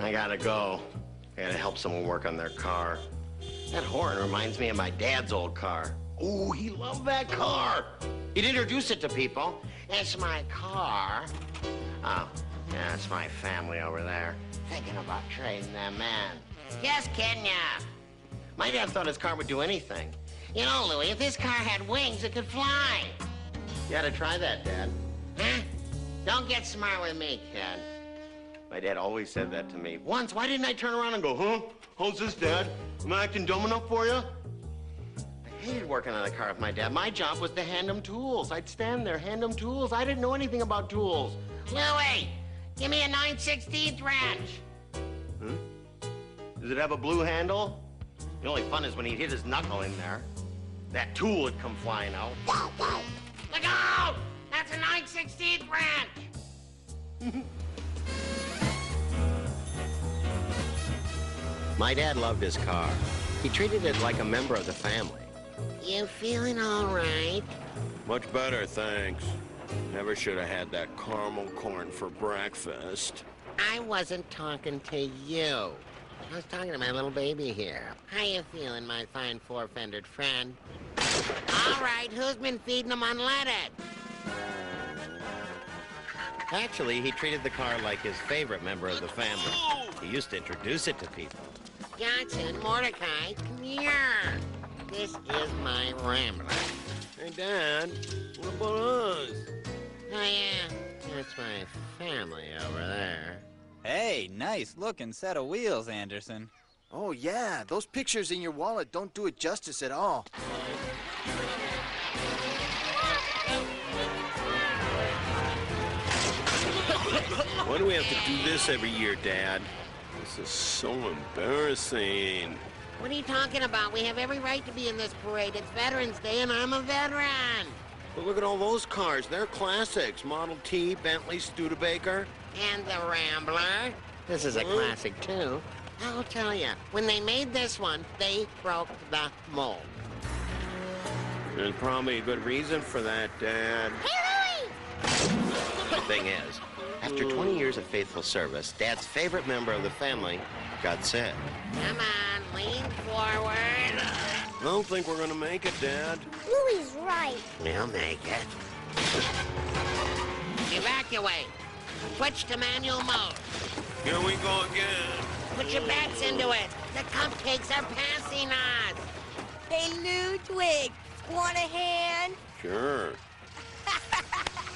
I gotta go. I gotta help someone work on their car. That horn reminds me of my dad's old car. Ooh, he loved that car. He'd introduce it to people. It's my car. Oh, yeah, it's my family over there. Thinking about trading them in. Just kidding ya. My dad thought his car would do anything. You know, Louie, if this car had wings, it could fly. You ought to try that, Dad. Huh? Don't get smart with me, kid. My dad always said that to me. Once, why didn't I turn around and go, huh? How's this, Dad? Am I acting dumb enough for you? I hated working on the car with my dad. My job was to hand him tools. I'd stand there, hand him tools. I didn't know anything about tools. Louie, give me a 9/16 wrench. Huh? Does it have a blue handle? The only fun is when he'd hit his knuckle in there. That tool would come flying out. Look out! That's a 9/16 wrench! My dad loved his car. He treated it like a member of the family. You feeling all right? Much better, thanks. Never should have had that caramel corn for breakfast. I wasn't talking to you. I was talking to my little baby here. How you feeling, my fine four-fendered friend? All right, who's been feeding him unleaded? Actually, he treated the car like his favorite member of the family. He used to introduce it to people. Johnson, Mordecai, come here. This is my Rambler. Hey, Dad, what about us? Oh, yeah, that's my family over there. Hey, nice looking set of wheels, Anderson. Oh, yeah, those pictures in your wallet don't do it justice at all. Why do we have to do this every year, Dad? This is so embarrassing. What are you talking about? We have every right to be in this parade. It's Veterans Day, and I'm a veteran. But look at all those cars. They're classics. Model T, Bentley, Studebaker. And the Rambler. This is a classic, too. I'll tell you, when they made this one, they broke the mold. There's probably a good reason for that, Dad. Hey, Louie! The thing is, after 20 years of faithful service, Dad's favorite member of the family got sick. Come on, lean forward. I don't think we're gonna make it, Dad. Louie's right. We'll make it. Evacuate. Switch to manual mode. Here we go again. Put your bets into it. The cupcakes are passing us. Hey, Ludwig, want a hand? Sure.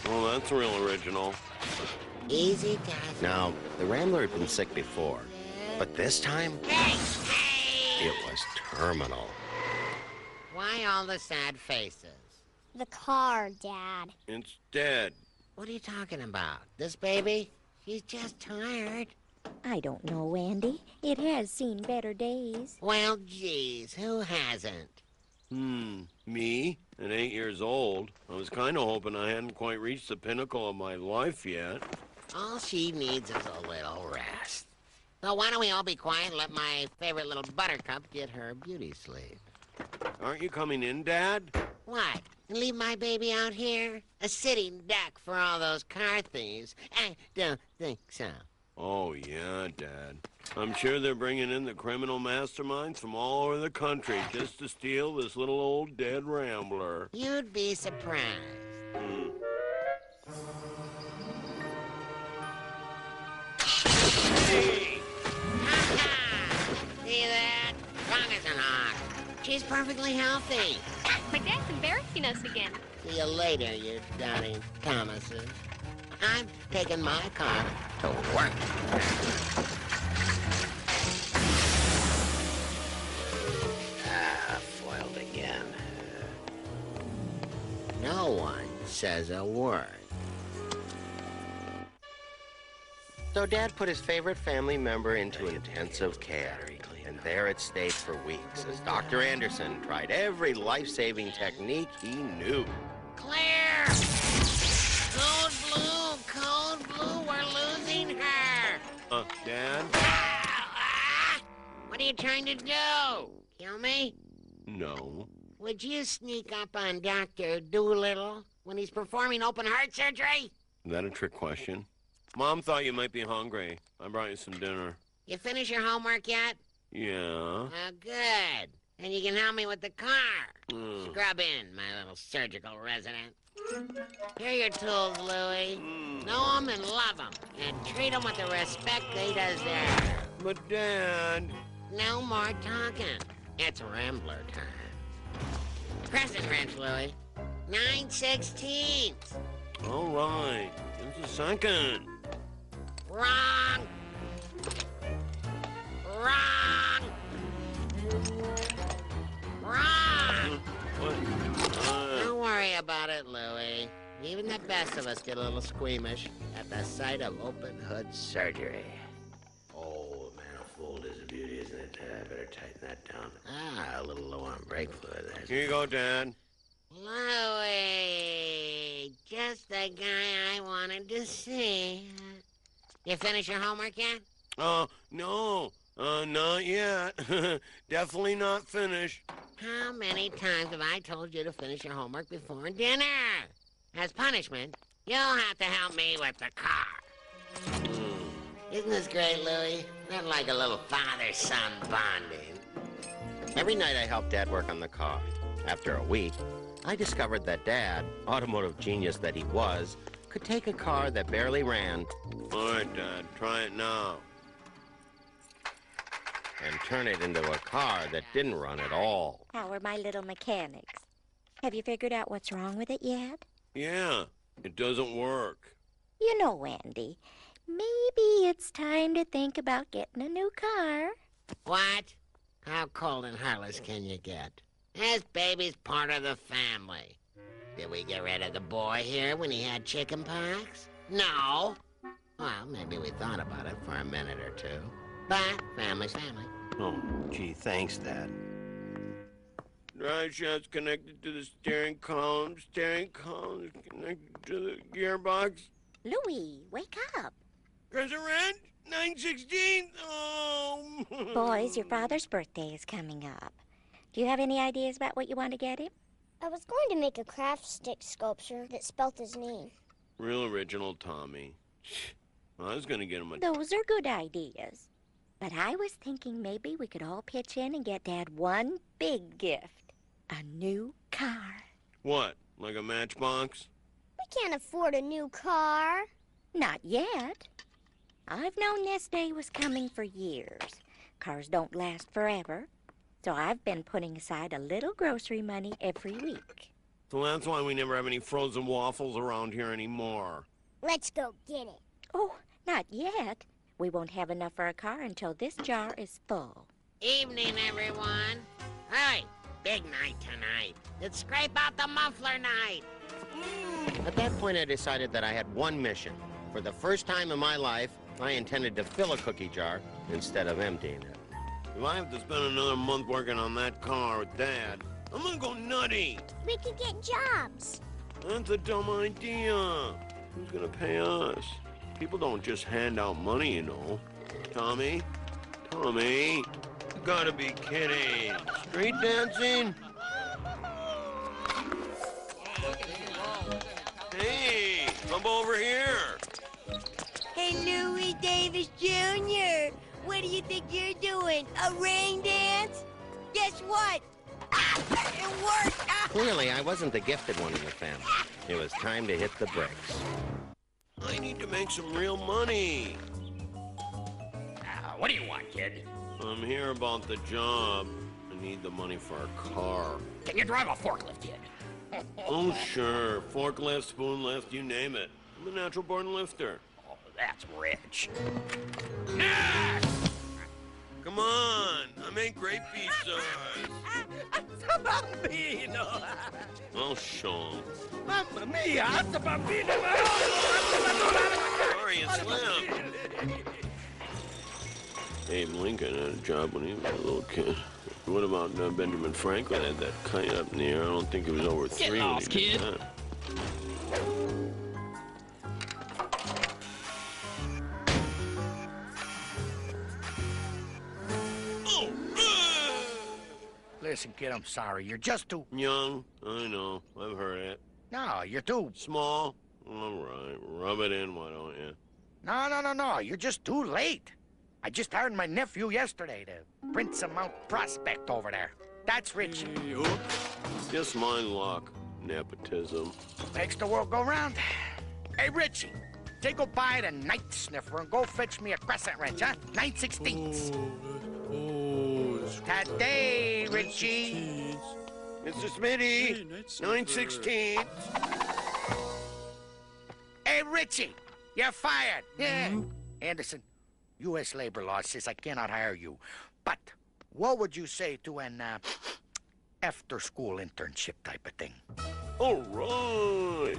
Well, that's real original. Easy, guys. Now, the Rambler had been sick before, but this time, it was terminal. Why all the sad faces? The car, Dad. It's dead. What are you talking about? This baby? She's just tired. I don't know, Andy. It has seen better days. Well, geez, who hasn't? Me? At 8 years old. I was kind of hoping I hadn't quite reached the pinnacle of my life yet. All she needs is a little rest. So why don't we all be quiet and let my favorite little buttercup get her beauty sleep? Aren't you coming in, Dad? What? And leave my baby out here? A sitting duck for all those car thieves? I don't think so. Oh, yeah, Dad. I'm sure they're bringing in the criminal masterminds from all over the country just to steal this little old dead Rambler. You'd be surprised. Hey! See that? Strong as an ox. She's perfectly healthy. My dad's embarrassing us again. See you later, you doubting Thomases. I'm taking my car to work. Foiled again. No one says a word. So Dad put his favorite family member into intensive care, and there it stayed for weeks as Dr. Anderson tried every life-saving technique he knew. Clear! Code blue! Code blue! We're losing her! Dad? What are you trying to do? Kill me? No. Would you sneak up on Dr. Doolittle when he's performing open heart surgery? Is that a trick question? Mom thought you might be hungry. I brought you some dinner. You finish your homework yet? Yeah. Oh, good. And you can help me with the car. Scrub in, my little surgical resident. Here are your tools, Louie. Know 'em and love 'em, and treat 'em with the respect they deserve. But, Dad... No more talking. It's Rambler time. Crescent wrench, Louie. 9/16. All right. Just a second. Wrong. Wrong. Wrong. What? Don't worry about it, Louie. Even the best of us get a little squeamish at the sight of open hood surgery. Oh, manifold is a beauty, isn't it? I better tighten that down. Ah, a little low on brake fluid there. Here you go, Dad. Louie, just the guy I wanted to see. You finish your homework yet? No. Not yet. Definitely not finished. How many times have I told you to finish your homework before dinner? As punishment, you'll have to help me with the car. Isn't this great, Louie? Not like a little father-son bonding. Every night I helped Dad work on the car. After a week, I discovered that Dad, automotive genius that he was, could take a car that barely ran All right, Dad. Try it now. and turn it into a car that didn't run at all. How are my little mechanics? Have you figured out what's wrong with it yet? Yeah. It doesn't work. You know, Andy, maybe it's time to think about getting a new car. What? How cold and heartless can you get? This baby's part of the family. Did we get rid of the boy here when he had chicken pox? No. Well, maybe we thought about it for a minute or two. But family's family. Oh, gee, thanks, Dad. Drive shaft's connected to the steering column. Steering column is connected to the gearbox. Louie, wake up. Crescent wrench? 9/16? Oh. Boys, your father's birthday is coming up. Do you have any ideas about what you want to get him? I was going to make a craft stick sculpture that spelt his name. Real original Tommy. I was gonna get him a... Those are good ideas. But I was thinking maybe we could all pitch in and get Dad one big gift. A new car. What? Like a matchbox? We can't afford a new car. Not yet. I've known this day was coming for years. Cars don't last forever. So I've been putting aside a little grocery money every week. So that's why we never have any frozen waffles around here anymore. Let's go get it. Oh, not yet. We won't have enough for a car until this jar is full. Evening, everyone. Hey, big night tonight. It's scrape out the muffler night. At that point, I decided that I had one mission. For the first time in my life, I intended to fill a cookie jar instead of emptying it. If I have to spend another month working on that car with Dad, I'm gonna go nutty. We could get jobs. That's a dumb idea. Who's gonna pay us? People don't just hand out money, you know. Tommy? Tommy? You gotta be kidding. Street dancing? Hey, come over here. Hey, Louie Davis Jr., what do you think you're doing? A rain dance? Guess what? Ah, it worked! Ah. Clearly, I wasn't the gifted one in the family. It was time to hit the bricks. I need to make some real money. What do you want, kid? I'm here about the job. I need the money for a car. Can you drive a forklift, kid? Oh, sure. Forklift, spoon lift, you name it. I'm a natural born lifter. Oh, that's rich. Come on, I make great pizza. Bambino! I'll show 'em. Mamma mia, the bambino! Sorry, it slipped. Abe Lincoln had a job when he was a little kid. What about Benjamin Franklin had that kite up in the air? I don't think it was over 3 when off, he kid. did that. Listen, kid, I'm sorry. You're just too... Young, I know. I've heard it. No, you're too... Small? All right, rub it in, why don't you? No. You're just too late. I just hired my nephew yesterday, the Prince of Mount Prospect over there. That's Richie. Just my luck. Nepotism. Makes the world go round. Hey, Richie, say goodbye to Night Sniffer and go fetch me a crescent wrench, huh? 9/16. Today, Richie. Mr. Smitty, 9/16. Hey, Richie, you're fired. Yeah. Anderson, U.S. labor law says I cannot hire you. But what would you say to an after-school internship type of thing? All right.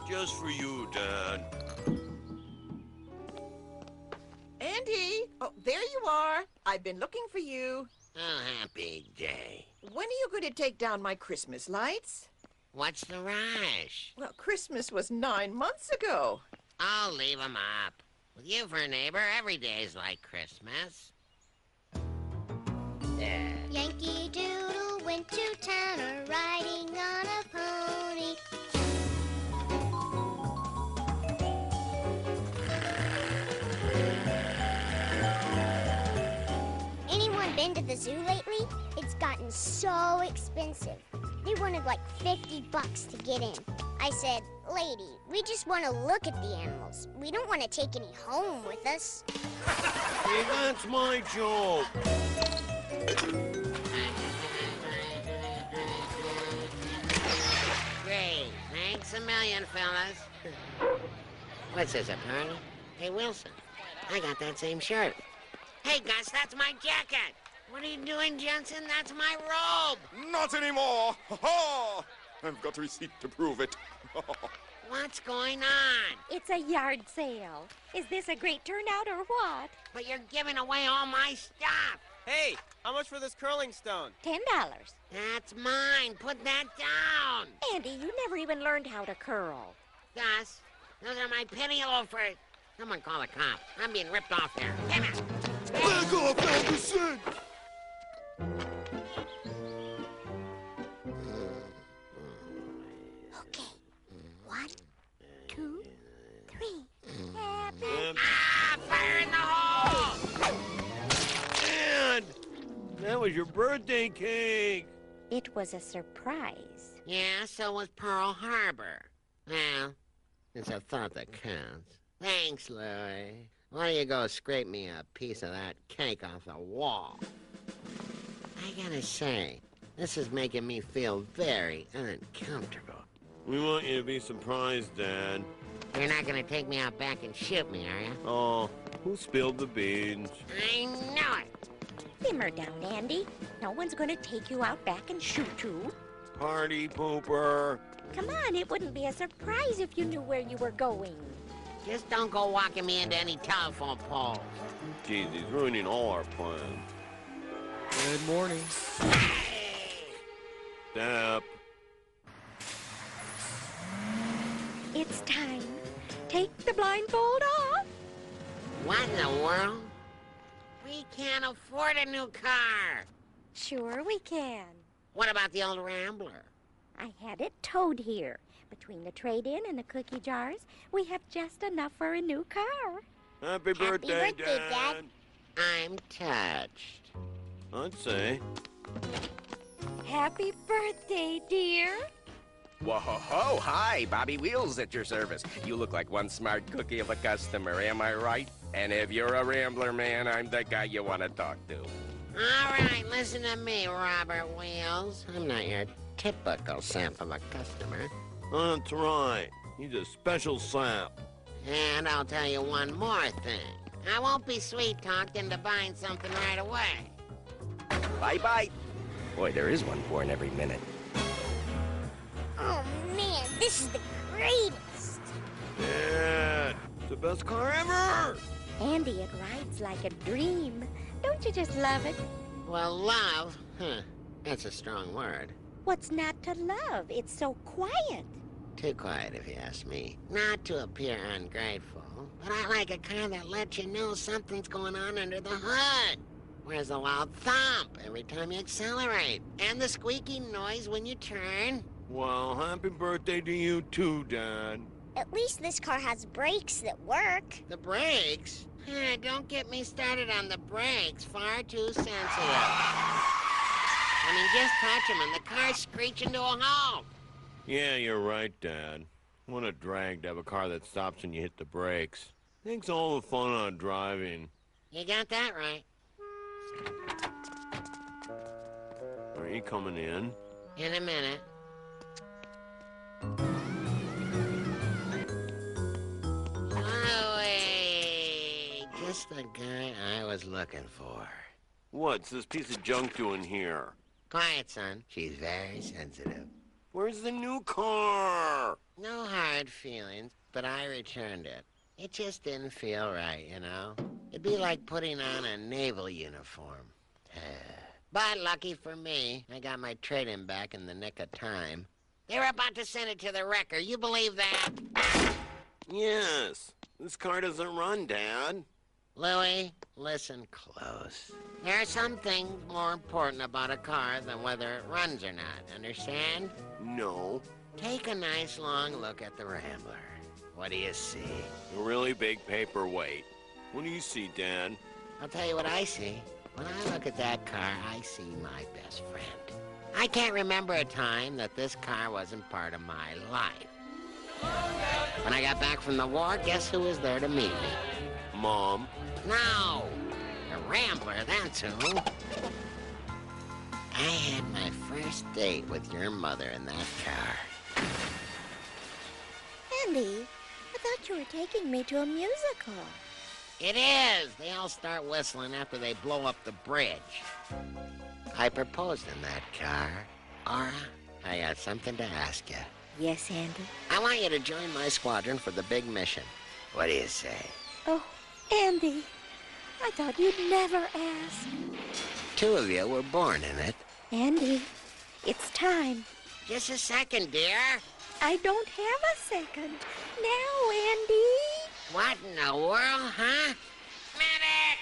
Just for you, Dad. Andy! Oh, there you are. I've been looking for you. Oh, happy day. When are you going to take down my Christmas lights? What's the rush? Well, Christmas was 9 months ago. I'll leave 'em up. With you for a neighbor, every day's like Christmas. There. Yankee Doodle went to town riding on a pony. Anyone been to the zoo lately? It's gotten so expensive. They wanted like $50 to get in. I said, lady, we just want to look at the animals. We don't want to take any home with us. Hey, that's my joke. Great. Thanks a million, fellas. What's this, a party? Hey, Wilson, I got that same shirt. Hey, Gus, that's my jacket. What are you doing, Jensen? That's my robe. Not anymore! Ha-ha! I've got a receipt to prove it. What's going on? It's a yard sale. Is this a great turnout or what? But you're giving away all my stuff. Hey, how much for this curling stone? $10. That's mine. Put that down. Andy, you never even learned how to curl. Gus, those are my penny loafers. Someone call the cops. I'm being ripped off here. Damn it. Back off, Anderson! Okay. 1, 2, 3. Ah! Fire in the hole! Dad! That was your birthday cake. It was a surprise. Yeah, so was Pearl Harbor. Well, it's a thought that counts. Thanks, Louie. Why don't you go scrape me a piece of that cake off the wall? I gotta say, this is making me feel very uncomfortable. We want you to be surprised, Dad. You're not gonna take me out back and shoot me, are you? Oh, who spilled the beans? I know it. Simmer down, Andy. No one's going to take you out back and shoot you. Party pooper. Come on, it wouldn't be a surprise if you knew where you were going. Just don't go walking me into any telephone poles. Jeez, he's ruining all our plans. Good morning. Step. It's time. Take the blindfold off. What in the world? We can't afford a new car. Sure we can. What about the old Rambler? I had it towed here. Between the trade-in and the cookie jars, we have just enough for a new car. Happy birthday, Dad. I'm touched. I'd say. Happy birthday, dear. Whoa-ho-ho, hi, Bobby Wheels at your service. You look like one smart cookie of a customer, am I right? And if you're a Rambler, man, I'm the guy you want to talk to. All right, listen to me, Robert Wheels. I'm not your typical sap of a customer. That's right. He's a special sap. And I'll tell you one more thing. I won't be sweet-talked into buying something right away. Bye-bye. Boy, there is one born every minute. Oh, man, this is the greatest. Dad, it's the best car ever. Andy, it rides like a dream. Don't you just love it? Well, love, that's a strong word. What's not to love? It's so quiet. Too quiet, if you ask me. Not to appear ungrateful, but I like a car that lets you know something's going on under the hood. Where's the loud thump every time you accelerate? And the squeaky noise when you turn? Well, happy birthday to you too, Dad. At least this car has brakes that work. The brakes? Don't get me started on the brakes. Far too sensitive. I mean, just touch them and the car's screeching to a halt. Yeah, you're right, Dad. What a drag to have a car that stops when you hit the brakes. Takes all the fun out of driving. You got that right. Are you coming in? In a minute. Louie! Just the guy I was looking for. What's this piece of junk doing here? Quiet, son. She's very sensitive. Where's the new car? No hard feelings, but I returned it. It just didn't feel right, you know? It'd be like putting on a naval uniform. But lucky for me, I got my trade-in back in the nick of time. They were about to send it to the wrecker. You believe that? Yes. This car doesn't run, Dad. Louie, listen close. There are some things more important about a car than whether it runs or not, understand? No. Take a nice long look at the Rambler. What do you see? A really big paperweight. What do you see, Dad? I'll tell you what I see. When I look at that car, I see my best friend. I can't remember a time that this car wasn't part of my life. When I got back from the war, guess who was there to meet me? Mom. No! The Rambler, that's who. I had my first date with your mother in that car. Andy, I thought you were taking me to a musical. It is! They all start whistling after they blow up the bridge. I proposed in that car. Aura, I got something to ask you. Yes, Andy? I want you to join my squadron for the big mission. What do you say? Oh, Andy, I thought you'd never ask. 2 of you were born in it. Andy, it's time. Just a second, dear. I don't have a second. Now, Andy. What in the world, huh? Medic!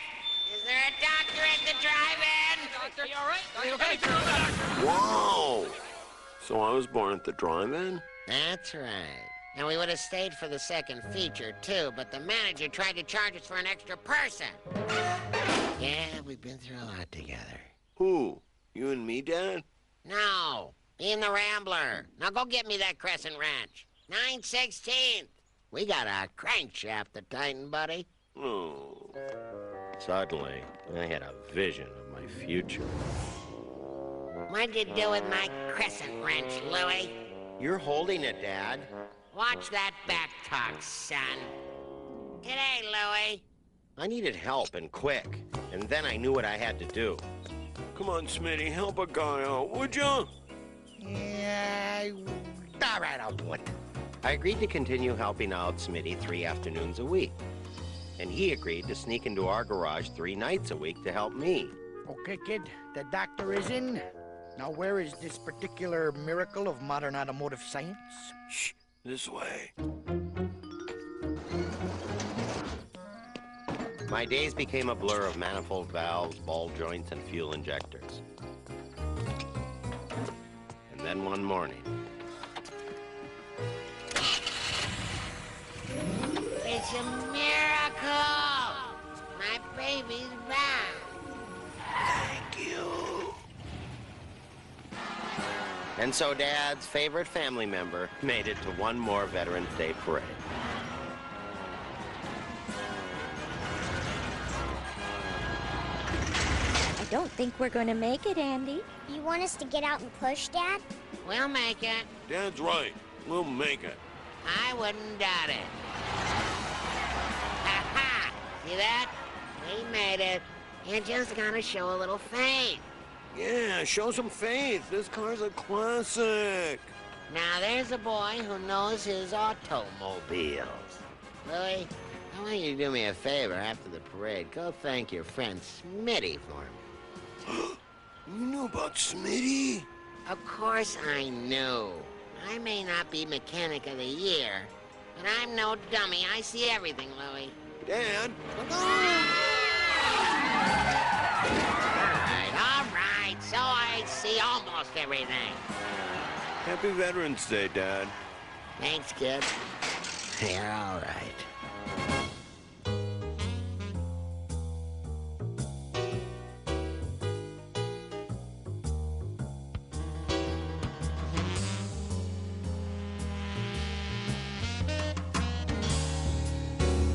Is there a doctor at the drive-in? Doctor, you all right? Okay. Whoa! So I was born at the drive-in? That's right. And we would have stayed for the second feature, too, but the manager tried to charge us for an extra person. Yeah, we've been through a lot together. Who? You and me, Dad? No, me and the Rambler. Now go get me that Crescent Wrench. 9/16. We got a crankshaft to tighten, buddy. Oh. Suddenly, I had a vision of my future. What'd you do with my Crescent Wrench, Louie? You're holding it, Dad. Watch that back talk, son. G'day, Louie. I needed help and quick, and then I knew what I had to do. Come on, Smitty, help a guy out, would ya? Yeah, all right, I'll do it. I agreed to continue helping out Smitty 3 afternoons a week. And he agreed to sneak into our garage 3 nights a week to help me. Okay, kid, the doctor is in. Now, where is this particular miracle of modern automotive science? Shh, this way. My days became a blur of manifold valves, ball joints, and fuel injectors. And then one morning... It's a miracle! My baby's back. Thank you. And so Dad's favorite family member made it to one more Veterans Day parade. I don't think we're going to make it, Andy. You want us to get out and push, Dad? We'll make it. Dad's right. We'll make it. I wouldn't doubt it. Ha-ha! See that? We made it. You just gotta show a little faith. Yeah, show some faith. This car's a classic. Now there's a boy who knows his automobiles. Louie, I want you to do me a favor after the parade. Go thank your friend Smitty for me. You knew about Smitty? Of course I knew. I may not be Mechanic of the Year, but I'm no dummy. I see everything, Louie. Dad? All right, so I see almost everything. Happy Veterans Day, Dad. Thanks, kid. You're all right.